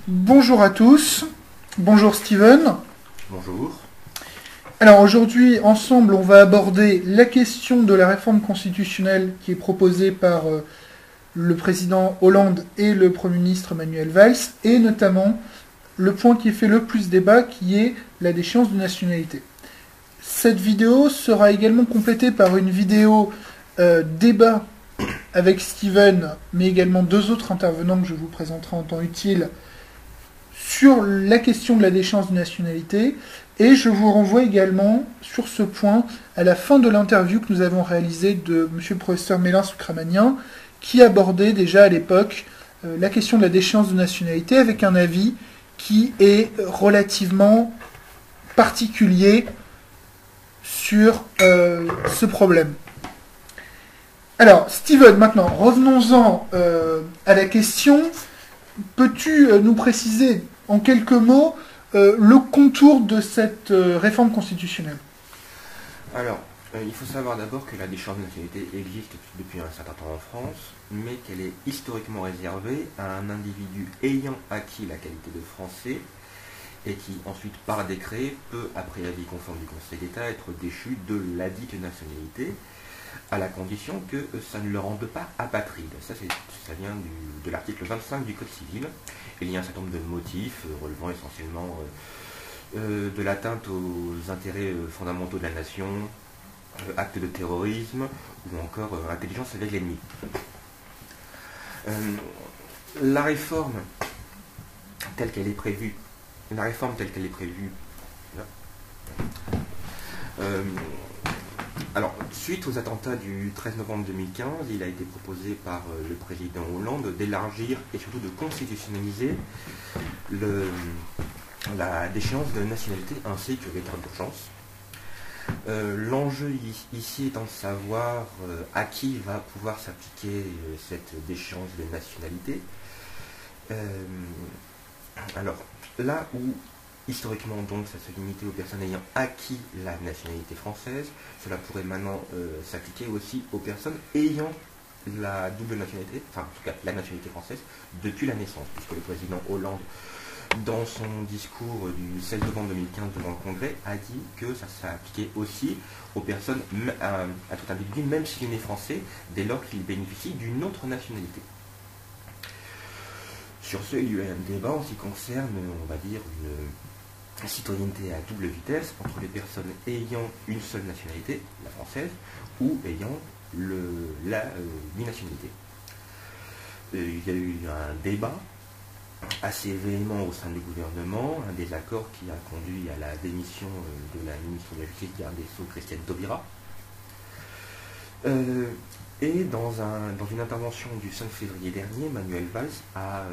Bonjour à tous, bonjour Steven. Bonjour. Alors aujourd'hui, ensemble, on va aborder la question de la réforme constitutionnelle qui est proposée par le président Hollande et le Premier ministre Manuel Valls, et notamment le point qui fait le plus débat, qui est la déchéance de nationalité. Cette vidéo sera également complétée par une vidéo débat avec Steven, mais également deux autres intervenants que je vous présenterai en temps utile, sur la question de la déchéance de nationalité, et je vous renvoie également sur ce point à la fin de l'interview que nous avons réalisée de M. le professeur Mélin Soukramanian, qui abordait déjà à l'époque la question de la déchéance de nationalité avec un avis qui est relativement particulier sur ce problème. Alors, Steven, maintenant, revenons-en à la question. Peux-tu nous préciser en quelques mots le contour de cette réforme constitutionnelle? Alors, il faut savoir d'abord que la déchéance de nationalité existe depuis un certain temps en France, mais qu'elle est historiquement réservée à un individu ayant acquis la qualité de Français et qui ensuite, par décret, peut, après avis conforme du Conseil d'État, être déchu de ladite nationalité, à la condition que ça ne le rende pas apatride. Ça vient de l'article 25 du Code civil. Il y a un certain nombre de motifs relevant essentiellement de l'atteinte aux intérêts fondamentaux de la nation, actes de terrorisme ou encore intelligence avec l'ennemi. La réforme telle qu'elle est prévue, alors, suite aux attentats du 13 novembre 2015, il a été proposé par le président Hollande d'élargir et surtout de constitutionnaliser la déchéance de nationalité ainsi que l'état d'urgence. L'enjeu ici étant de savoir à qui va pouvoir s'appliquer cette déchéance de nationalité. Alors, là où historiquement, donc, ça se limitait aux personnes ayant acquis la nationalité française. Cela pourrait maintenant s'appliquer aussi aux personnes ayant la double nationalité, enfin, en tout cas, la nationalité française, depuis la naissance, puisque le président Hollande, dans son discours du 16 novembre 2015 devant le Congrès, a dit que ça s'appliquait aussi aux personnes, à tout individu, même s'il est français, dès lors qu'il bénéficie d'une autre nationalité. Sur ce, il y a eu un débat en ce qui concerne, on va dire, une citoyenneté à double vitesse entre les personnes ayant une seule nationalité, la française, ou ayant binationalité. Il y a eu un débat assez véhément au sein du gouvernement, un désaccord qui a conduit à la démission de la ministre de la Justice, garde des Sceaux, Christiane Taubira. Et dans une intervention du 5 février dernier, Manuel Valls a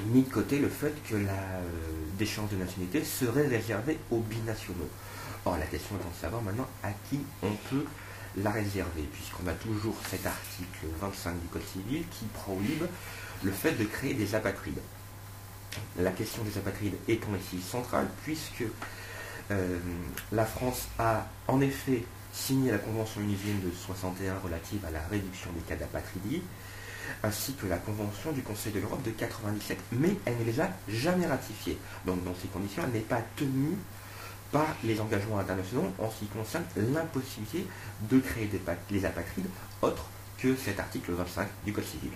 mis de côté le fait que la déchéance de nationalité serait réservée aux binationaux. Or, la question est de savoir maintenant à qui on peut la réserver, puisqu'on a toujours cet article 25 du Code civil qui prohibe le fait de créer des apatrides. La question des apatrides étant ici centrale, puisque la France a en effet signé la Convention unisienne de 61 relative à la réduction des cas d'apatridie, ainsi que la Convention du Conseil de l'Europe de 97, mais elle ne les a jamais ratifiées. Donc dans ces conditions, elle n'est pas tenue par les engagements internationaux en ce qui concerne l'impossibilité de créer les apatrides autres que cet article 25 du Code civil.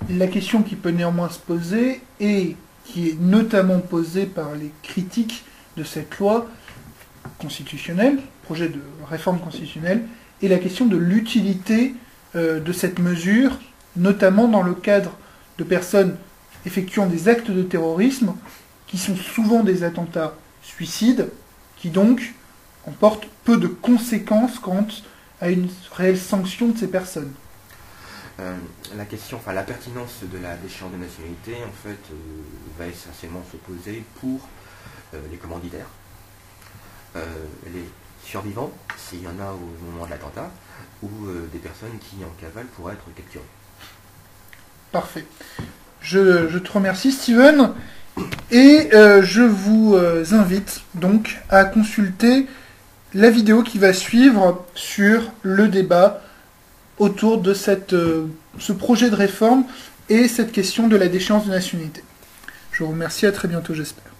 La question qui peut néanmoins se poser, et qui est notamment posée par les critiques de cette loi constitutionnelle, projet de réforme constitutionnelle, est la question de l'utilité de cette mesure, notamment dans le cadre de personnes effectuant des actes de terrorisme, qui sont souvent des attentats suicides, qui donc emportent peu de conséquences quant à une réelle sanction de ces personnes. La pertinence de la déchéance de nationalité, en fait, va essentiellement se poser pour les commanditaires, les survivants, s'il y en a au moment de l'attentat, ou des personnes qui en cavale pourraient être capturées. Parfait. Je te remercie, Steven, et je vous invite donc à consulter la vidéo qui va suivre sur le débat autour de cette ce projet de réforme et cette question de la déchéance de nationalité. Je vous remercie, à très bientôt, j'espère.